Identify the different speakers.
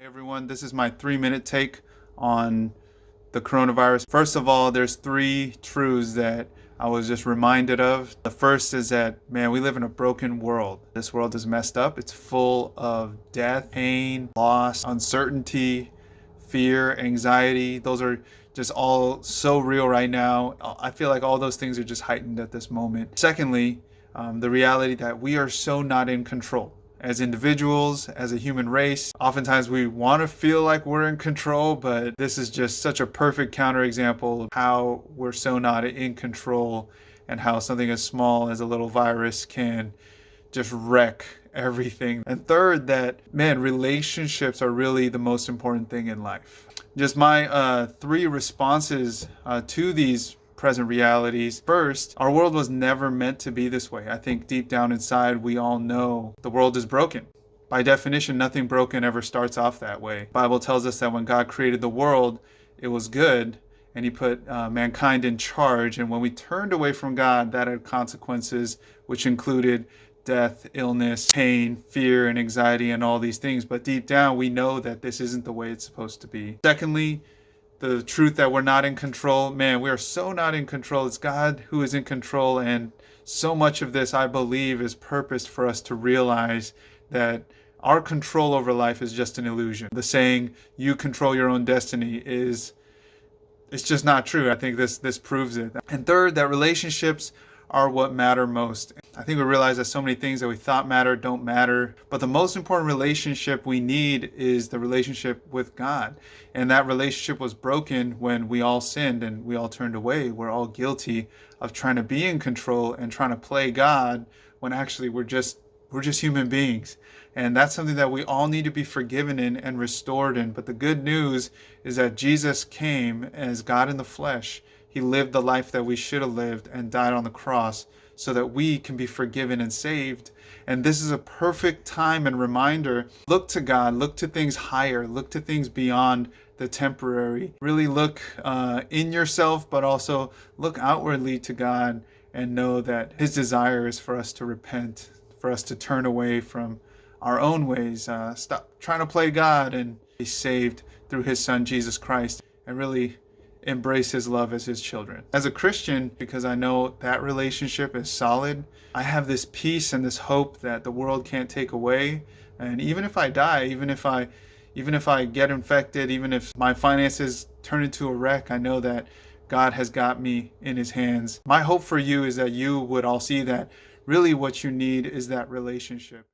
Speaker 1: Hey everyone, this is my 3-minute take on the coronavirus. First of all, there's three truths that I was just reminded of. The first is that, man, we live in a broken world. This world is messed up. It's full of death, pain, loss, uncertainty, fear, anxiety. Those are just all so real right now. I feel like all those things are just heightened at this moment. Secondly, the reality that we are so not in control. As individuals, as a human race, oftentimes we want to feel like we're in control, but this is just such a perfect counterexample of how we're so not in control and how something as small as a little virus can just wreck everything. And third, that, man, relationships are really the most important thing in life. Just my three responses to these present realities. First, our world was never meant to be this way. I think deep down inside, we all know the world is broken. By definition, nothing broken ever starts off that way. The Bible tells us that when God created the world, it was good, and he put mankind in charge. And when we turned away from God, that had consequences, which included death, illness, pain, fear, and anxiety, and all these things. But deep down, we know that this isn't the way it's supposed to be. Secondly, the truth that we're not in control. Man, we are so not in control. It's God who is in control. And so much of this, I believe, is purposed for us to realize that our control over life is just an illusion. The saying, you control your own destiny, it's just not true. I think this proves it. And third, that relationships are what matter most. I think we realize that so many things that we thought matter don't matter, but the most important relationship we need is the relationship with God. And that relationship was broken when we all sinned and we all turned away. We're all guilty of trying to be in control and trying to play God when actually we're just human beings. And that's something that we all need to be forgiven in and restored in. But the good news is that Jesus came as God in the flesh. He lived the life that we should have lived and died on the cross so that we can be forgiven and saved. And this is a perfect time and reminder. Look to God, look to things higher, look to things beyond the temporary. Really look in yourself, but also look outwardly to God and know that his desire is for us to repent, for us to turn away from our own ways, stop trying to play God and be saved through his son, Jesus Christ, and really embrace his love as his children. As a Christian, because I know that relationship is solid, I have this peace and this hope that the world can't take away. And even if I die, even if I get infected, even if my finances turn into a wreck, I know that God has got me in his hands. My hope for you is that you would all see that really what you need is that relationship.